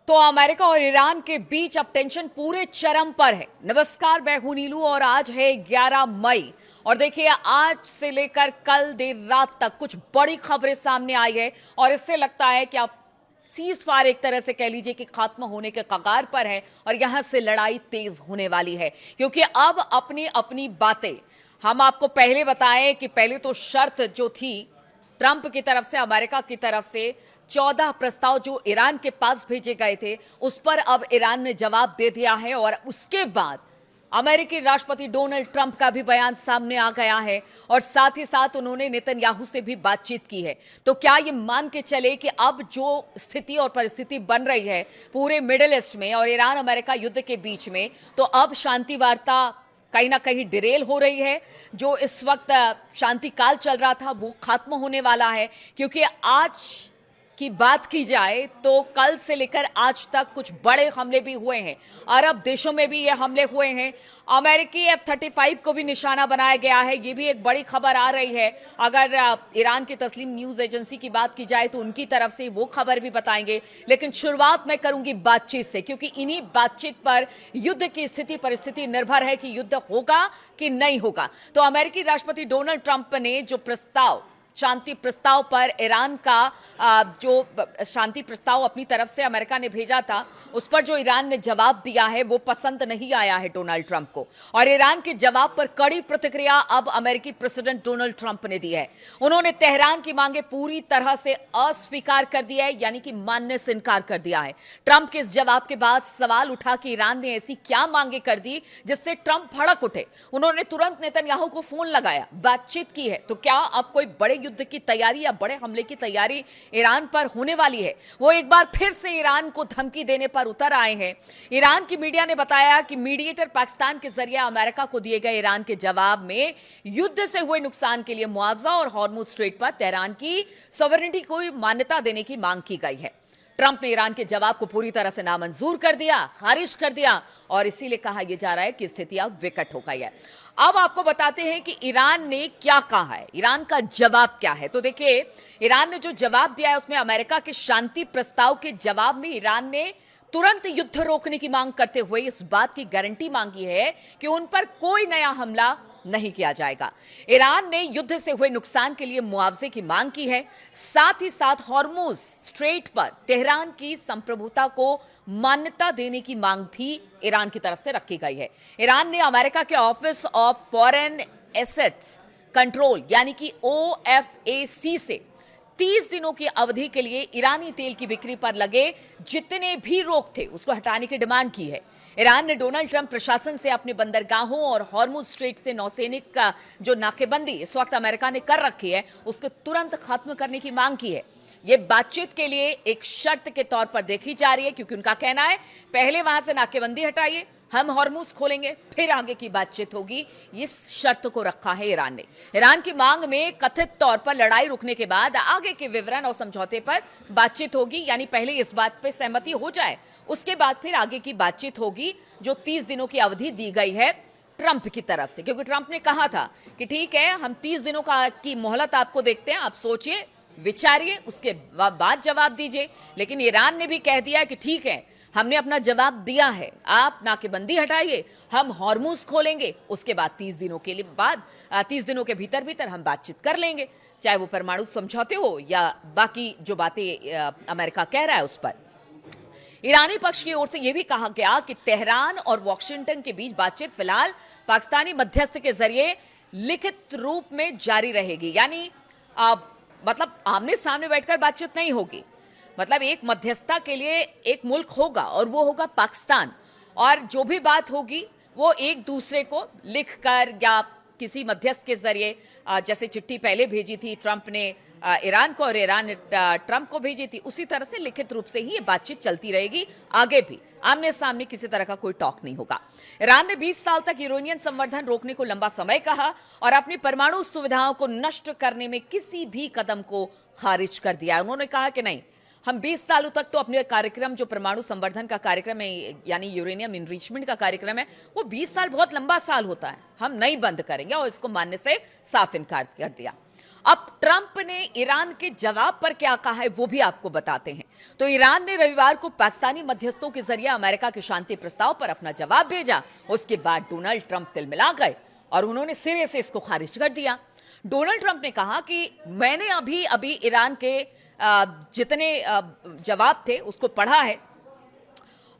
तो अमेरिका और ईरान के बीच अब टेंशन पूरे चरम पर है। नमस्कार, मैं हूं नीलू और आज है 11 मई और देखिए आज से लेकर कल देर रात तक कुछ बड़ी खबरें सामने आई है और इससे लगता है कि अब सीज फायर एक तरह से कह लीजिए कि खात्मा होने के कगार पर है और यहां से लड़ाई तेज होने वाली है, क्योंकि अब अपनी अपनी बातें हम आपको पहले बताएं कि पहले तो शर्त जो थी ट्रंप की तरफ से, अमेरिका की तरफ से 14 प्रस्ताव जो ईरान के पास भेजे गए थे उस पर अब ईरान ने जवाब दे दिया है और उसके बाद अमेरिकी राष्ट्रपति डोनाल्ड ट्रंप का भी बयान सामने आ गया है और साथ ही साथ उन्होंने नेतन्याहू से भी बातचीत की है। तो क्या ये मान के चले कि अब जो स्थिति और परिस्थिति बन रही है पूरे मिडिल ईस्ट में और ईरान अमेरिका युद्ध के बीच में, तो अब शांति वार्ता कहीं ना कहीं डिरेल हो रही है। जो इस वक्त शांति काल चल रहा था वो खत्म होने वाला है, क्योंकि आज की बात की जाए तो कल से लेकर आज तक कुछ बड़े हमले भी हुए हैं। अरब देशों में भी ये हमले हुए हैं। अमेरिकी F-35 को भी निशाना बनाया गया है, ये भी एक बड़ी खबर आ रही है। अगर ईरान की तस्लीम न्यूज एजेंसी की बात की जाए तो उनकी तरफ से वो खबर भी बताएंगे, लेकिन शुरुआत मैं करूंगी बातचीत से, क्योंकि इन्हीं बातचीत पर युद्ध की स्थिति परिस्थिति निर्भर है कि युद्ध होगा कि नहीं होगा। तो अमेरिकी राष्ट्रपति डोनाल्ड ट्रंप ने जो प्रस्ताव, शांति प्रस्ताव पर ईरान का जो शांति प्रस्ताव अपनी तरफ से अमेरिका ने भेजा था उस पर जो ईरान ने जवाब दिया है वो पसंद नहीं आया है डोनाल्ड ट्रंप को, और ईरान के जवाब पर कड़ी प्रतिक्रिया अब अमेरिकी प्रेसिडेंट डोनाल्ड ट्रंप ने दी है। उन्होंने तेहरान की मांगे पूरी तरह से अस्वीकार कर दिया है, यानी कि मानने से इनकार कर दिया है। ट्रंप के इस जवाब के बाद सवाल उठा कि ईरान ने ऐसी क्या मांगे कर दी जिससे ट्रंप भड़क उठे। उन्होंने तुरंत नेतन्याहू को फोन लगाया, बातचीत की है। तो क्या अब कोई बड़े युद्ध की तैयारी या बड़े हमले की तैयारी ईरान पर होने वाली है? वो एक बार फिर से ईरान को धमकी देने पर उतर आए हैं। ईरान की मीडिया ने बताया कि मीडिएटर पाकिस्तान के जरिए अमेरिका को दिए गए ईरान के जवाब में युद्ध से हुए नुकसान के लिए मुआवजा और हॉर्मुज स्ट्रेट पर तेहरान की सॉवरेनिटी को मान्यता देने की मांग की गई है। ट्रंप ने ईरान के जवाब को पूरी तरह से नामंजूर कर दिया, खारिज कर दिया, और इसीलिए कहा यह जा रहा है कि स्थिति अब विकट हो गई है। अब आपको बताते हैं कि ईरान ने क्या कहा है, ईरान का जवाब क्या है। तो देखिए, ईरान ने जो जवाब दिया है उसमें अमेरिका के शांति प्रस्ताव के जवाब में ईरान ने तुरंत युद्ध रोकने की मांग करते हुए इस बात की गारंटी मांगी है कि उन पर कोई नया हमला नहीं किया जाएगा। ईरान ने युद्ध से हुए नुकसान के लिए मुआवजे की मांग की है। साथ ही साथ हॉर्मुज स्ट्रेट पर तेहरान की संप्रभुता को मान्यता देने की मांग भी ईरान की तरफ से रखी गई है। ईरान ने अमेरिका के office of foreign assets control यानी कि OFAC से 30 दिनों की अवधि के लिए ईरानी तेल की बिक्री पर लगे जितने भी रोक थे उसको हटाने की डिमांड की है। ईरान ने डोनाल्ड ट्रंप प्रशासन से अपने बंदरगाहों और हॉर्मुज स्ट्रेट से नौसैनिक का जो नाकेबंदी इस वक्त अमेरिका ने कर रखी है उसको तुरंत खत्म करने की मांग की है। ये बातचीत के लिए एक शर्त के तौर पर देखी जा रही है, क्योंकि उनका कहना है पहले वहां से नाकेबंदी हटाइए, हम हॉर्मुज खोलेंगे, फिर आगे की बातचीत होगी। इस शर्त को रखा है ईरान ने। ईरान की मांग में कथित तौर पर लड़ाई रुकने के बाद आगे के विवरण और समझौते पर बातचीत होगी, यानी पहले इस बात पर सहमति हो जाए उसके बाद फिर आगे की बातचीत होगी, जो 30 दिनों की अवधि दी गई है ट्रंप की तरफ से। क्योंकि ट्रंप ने कहा था कि ठीक है, हम 30 दिनों की मोहलत आपको देखते हैं, आप सोचिए, विचारिए, उसके बाद जवाब दीजिए। लेकिन ईरान ने भी कह दिया कि ठीक है, हमने अपना जवाब दिया है, आप नाकेबंदी हटाइए, हम हॉर्मुज खोलेंगे, उसके बाद 30 दिनों के लिए बाद 30 दिनों के भीतर भीतर हम बातचीत कर लेंगे, चाहे वो परमाणु समझौते हो या बाकी जो बातें अमेरिका कह रहा है उस पर। ईरानी पक्ष की ओर से यह भी कहा गया कि तेहरान और वॉशिंगटन के बीच बातचीत फिलहाल पाकिस्तानी मध्यस्थ के जरिए लिखित रूप में जारी रहेगी, यानी मतलब आमने सामने बैठकर बातचीत नहीं होगी। मतलब एक मध्यस्थता के लिए एक मुल्क होगा और वो होगा पाकिस्तान, और जो भी बात होगी वो एक दूसरे को लिखकर या किसी मध्यस्थ के जरिए, जैसे चिट्ठी पहले भेजी थी ट्रंप ने ईरान को और ईरान ने ट्रंप को भेजी थी, उसी तरह से लिखित रूप से ही ये बातचीत चलती रहेगी आगे भी। आमने सामने किसी तरह का कोई टॉक नहीं होगा। ईरान ने 20 साल तक यूरेनियम संवर्धन रोकने को लंबा समय कहा और अपनी परमाणु सुविधाओं को नष्ट करने में किसी भी कदम को खारिज कर दिया। उन्होंने कहा कि नहीं, हम 20 सालों तक तो अपने कार्यक्रम, जो परमाणु संवर्धन का कार्यक्रम है यानी यूरेनियम इनरिचमेंट का कार्यक्रम है, वो 20 साल बहुत लंबा साल होता है, हम नहीं बंद करेंगे, और इसको मानने से साफ इनकार कर दिया। अब ट्रंप ने ईरान के जवाब पर क्या कहा है वो भी आपको बताते हैं। तो ईरान ने रविवार को पाकिस्तानी मध्यस्थों के जरिए अमेरिका के शांति प्रस्ताव पर अपना जवाब भेजा। उसके बाद डोनाल्ड ट्रंप तिलमिला गए और उन्होंने सिरे से इसको खारिज कर दिया। डोनाल्ड ट्रंप ने कहा कि मैंने अभी अभी ईरान के जितने जवाब थे उसको पढ़ा है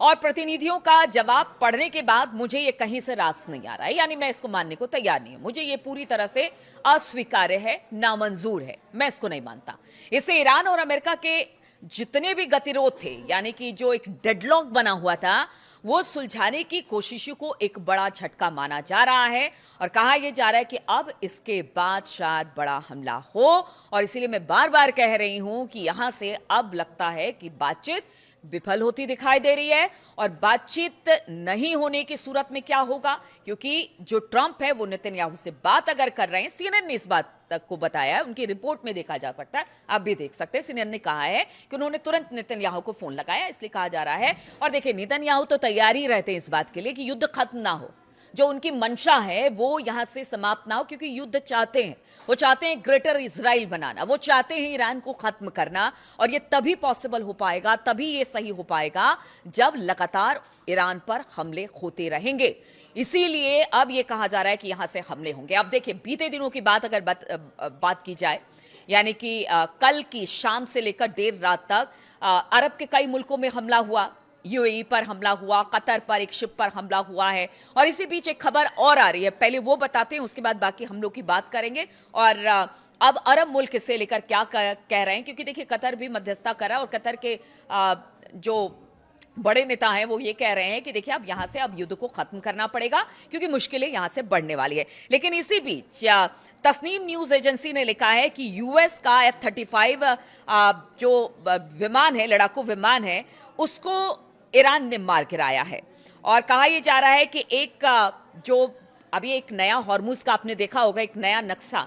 और प्रतिनिधियों का जवाब पढ़ने के बाद मुझे ये कहीं से रास नहीं आ रहा है, यानी मैं इसको मानने को तैयार नहीं हूं। मुझे ये पूरी तरह से अस्वीकार्य है, नामंजूर है, मैं इसको नहीं मानता। इससे ईरान और अमेरिका के जितने भी गतिरोध थे, यानी कि जो एक डेडलॉक बना हुआ था, वो सुलझाने की कोशिशों को एक बड़ा झटका माना जा रहा है और कहा यह जा रहा है कि अब इसके बाद शायद बड़ा हमला हो। और इसीलिए मैं बार बार कह रही हूं कि यहां से अब लगता है कि बातचीत विफल होती दिखाई दे रही है। और बातचीत नहीं होने की सूरत में क्या होगा, क्योंकि जो ट्रंप है वो नेतन्याहू से बात अगर कर रहे हैं, सीएनएन ने इस बात तक को बताया है, उनकी रिपोर्ट में देखा जा सकता है, आप भी देख सकते हैं। सीएनएन ने कहा है कि उन्होंने तुरंत नेतन्याहू को फोन लगाया, इसलिए कहा जा रहा है। और देखिए, नेतन्याहू तो तैयार ही रहते हैं इस बात के लिए कि युद्ध खत्म ना हो, जो उनकी मंशा है वो यहां से समाप्त ना हो, क्योंकि युद्ध चाहते हैं, वो चाहते हैं ग्रेटर इजराइल बनाना, वो चाहते हैं ईरान को खत्म करना। और ये तभी पॉसिबल हो पाएगा, तभी ये सही हो पाएगा जब लगातार ईरान पर हमले होते रहेंगे। इसीलिए अब ये कहा जा रहा है कि यहां से हमले होंगे। अब देखिए, बीते दिनों की बात अगर बात की जाए, यानी कि कल की शाम से लेकर देर रात तक अरब के कई मुल्कों में हमला हुआ, यूएई पर हमला हुआ, कतर पर एक शिप पर हमला हुआ है। और इसी बीच एक खबर और आ रही है, पहले वो बताते हैं, उसके बाद बाकी हम लोग की बात करेंगे। और अब अरब मुल्क से लेकर क्या कह रहे हैं, क्योंकि देखिए कतर भी मध्यस्थता करा और कतर के जो बड़े नेता हैं वो ये कह रहे हैं कि देखिए अब यहां से अब युद्ध को खत्म करना पड़ेगा, क्योंकि मुश्किलें यहां से बढ़ने वाली है। लेकिन इसी बीच तस्नीम न्यूज एजेंसी ने लिखा है कि यूएस का F-35 जो विमान है, लड़ाकू विमान है, उसको ईरान ने मार गिराया है। और कहा यह जा रहा है कि एक जो अभी एक नया हॉर्मुज का आपने देखा होगा, एक नया नक्शा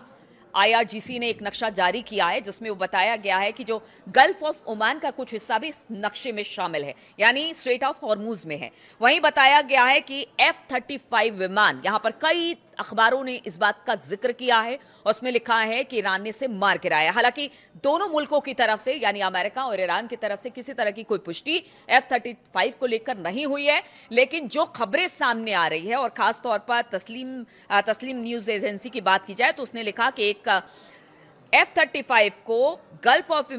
IRGC ने एक नक्शा जारी किया है, जिसमें वो बताया गया है कि जो गल्फ ऑफ ओमान का कुछ हिस्सा भी इस नक्शे में शामिल है, यानी स्ट्रेट ऑफ हॉर्मुज में है। वहीं बताया गया है कि F-35 विमान, यहां पर कई अखबारों ने इस बात का जिक्र किया है और उसमें लिखा है कि ईरान ने इसे मार गिराया। हालांकि दोनों मुल्कों की तरफ से, यानी अमेरिका और ईरान की तरफ से, किसी तरह की कोई पुष्टि F-35 को लेकर नहीं हुई है। लेकिन जो खबरें सामने आ रही है, और खासतौर पर तस्लीम न्यूज एजेंसी की बात की जाए, तो उसने लिखा कि एक F-35 को गल्फ ऑफ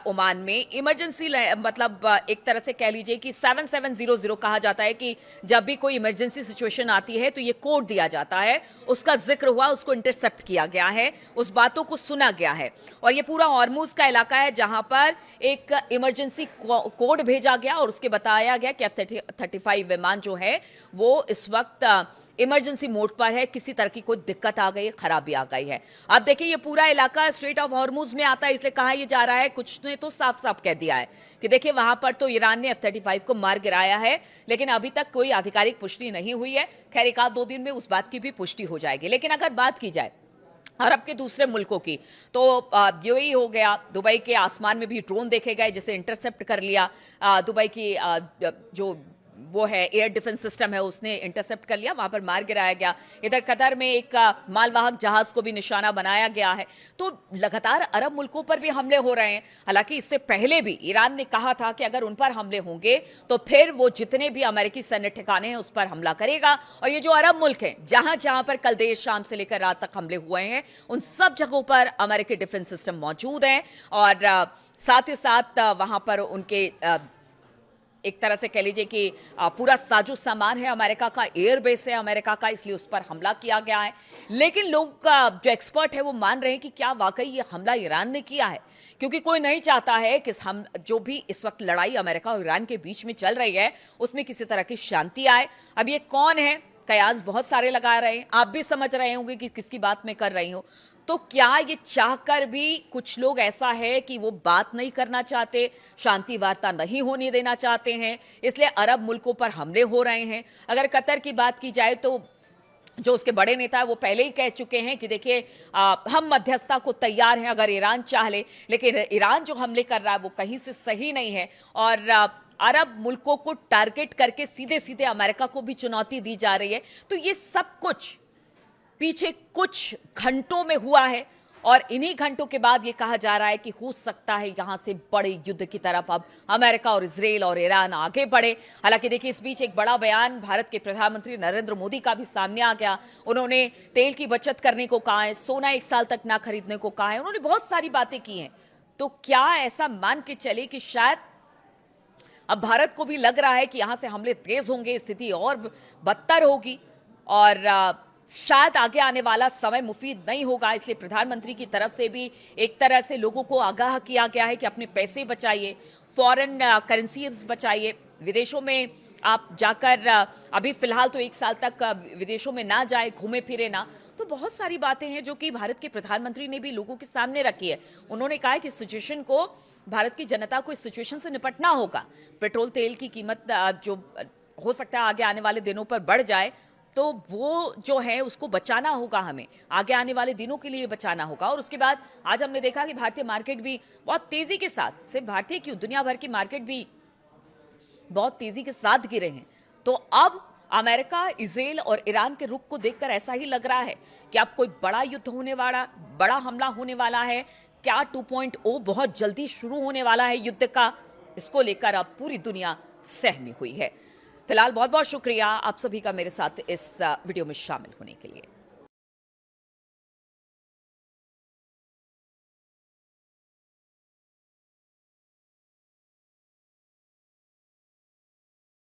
ओमान में इमरजेंसी, मतलब एक तरह से कह लीजिए कि 7700 कहा जाता है कि जब भी कोई इमरजेंसी सिचुएशन आती है तो ये कोड दिया जाता है, उसका जिक्र हुआ, उसको इंटरसेप्ट किया गया है, उस बातों को सुना गया है। और ये पूरा हॉर्मुज का इलाका है जहां पर एक इमरजेंसी कोड भेजा गया और उसके बताया गया कि F-35 विमान जो है वो इस वक्त इमरजेंसी मोड पर है, किसी तरह की कोई दिक्कत आ गई है, खराबी आ गई है। अब देखिए, ये पूरा इलाका स्ट्रेट ऑफ हॉर्मुज में आता है, इसलिए कहा यह जा रहा है, कुछ ने तो साफ साफ कह दिया है कि देखिए वहां पर तो ईरान ने F-35 को मार गिराया है, लेकिन अभी तक कोई आधिकारिक पुष्टि नहीं हुई है। खैर, एक आध दो दिन में उस बात की भी पुष्टि हो जाएगी। लेकिन अगर बात की जाए अरब के दूसरे मुल्कों की, तो यूएई हो गया, दुबई के आसमान में भी ड्रोन देखे गए जिसे इंटरसेप्ट कर लिया। दुबई की जो वो है एयर डिफेंस सिस्टम है, उसने इंटरसेप्ट कर लिया, वहां पर मार गिराया गया। इधर कतर में एक मालवाहक जहाज को भी निशाना बनाया गया है। तो लगातार अरब मुल्कों पर भी हमले हो रहे हैं। हालांकि इससे पहले भी ईरान ने कहा था कि अगर उन पर हमले होंगे तो फिर वो जितने भी अमेरिकी सैन्य ठिकाने हैं उस पर हमला करेगा। और ये जो अरब मुल्क हैं, जहां जहां पर कल देर शाम से लेकर रात तक हमले हुए हैं, उन सब जगहों पर अमेरिकी डिफेंस सिस्टम मौजूद हैं। और साथ ही साथ वहां पर उनके एक तरह से कह लीजिए कि पूरा साजो सामान है अमेरिका का, एयरबेस है अमेरिका का, इसलिए उस पर हमला किया गया है। लेकिन लोग जो एक्सपर्ट है वो मान रहे हैं कि क्या वाकई ये हमला ईरान ने किया है, क्योंकि कोई नहीं चाहता है कि हम जो भी इस वक्त लड़ाई अमेरिका और ईरान के बीच में चल रही है उसमें किसी तरह की शांति आए। अब ये कौन है, कयास बहुत सारे लगा रहे हैं, आप भी समझ रहे होंगे कि किसकी बात मैं कर रही हूं। तो क्या ये चाहकर भी कुछ लोग ऐसा है कि वो बात नहीं करना चाहते, शांति वार्ता नहीं होने देना चाहते हैं, इसलिए अरब मुल्कों पर हमले हो रहे हैं। अगर कतर की बात की जाए तो जो उसके बड़े नेता है वो पहले ही कह चुके हैं कि देखिए हम मध्यस्थता को तैयार हैं अगर ईरान चाह ले, लेकिन ईरान जो हमले कर रहा है वो कहीं से सही नहीं है। और अरब मुल्कों को टारगेट करके सीधे सीधे अमेरिका को भी चुनौती दी जा रही है। तो ये सब कुछ पीछे कुछ घंटों में हुआ है और इन्हीं घंटों के बाद यह कहा जा रहा है कि हो सकता है यहां से बड़े युद्ध की तरफ अब अमेरिका और इजराइल और ईरान आगे बढ़े। हालांकि देखिए, इस बीच एक बड़ा बयान भारत के प्रधानमंत्री नरेंद्र मोदी का भी सामने आ गया। उन्होंने तेल की बचत करने को कहा है, सोना 1 साल तक ना खरीदने को कहा है, उन्होंने बहुत सारी बातें की हैं। तो क्या ऐसा मान के चले कि शायद अब भारत को भी लग रहा है कि यहां से हमले तेज होंगे, स्थिति और बदतर होगी और शायद आगे आने वाला समय मुफीद नहीं होगा। इसलिए प्रधानमंत्री की तरफ से भी एक तरह से लोगों को आगाह किया गया है कि अपने पैसे बचाइए, फॉरेन करेंसीज बचाइए, विदेशों में आप जाकर अभी फिलहाल तो 1 साल तक विदेशों में ना जाए, घूमे फिरे ना। तो बहुत सारी बातें हैं जो कि भारत के प्रधानमंत्री ने भी लोगों के सामने रखी है। उन्होंने कहा है कि सिचुएशन को, भारत की जनता को इस सिचुएशन से निपटना होगा। पेट्रोल तेल की कीमत जो हो सकता है आगे आने वाले दिनों पर बढ़ जाए, तो वो जो है उसको बचाना होगा, हमें आगे आने वाले दिनों के लिए बचाना होगा। और उसके बाद आज हमने देखा कि भारतीय मार्केट भी बहुत तेजी के साथ, सिर्फ भारतीय क्यों, दुनिया भर की मार्केट भी बहुत तेजी के साथ गिरे हैं। तो अब अमेरिका, इजराइल और ईरान के रुख को देखकर ऐसा ही लग रहा है कि अब कोई बड़ा युद्ध होने वाला, बड़ा हमला होने वाला है। क्या 2.0 बहुत जल्दी शुरू होने वाला है युद्ध का, इसको लेकर अब पूरी दुनिया सहमी हुई है। फिलहाल बहुत बहुत शुक्रिया आप सभी का मेरे साथ इस वीडियो में शामिल होने के लिए।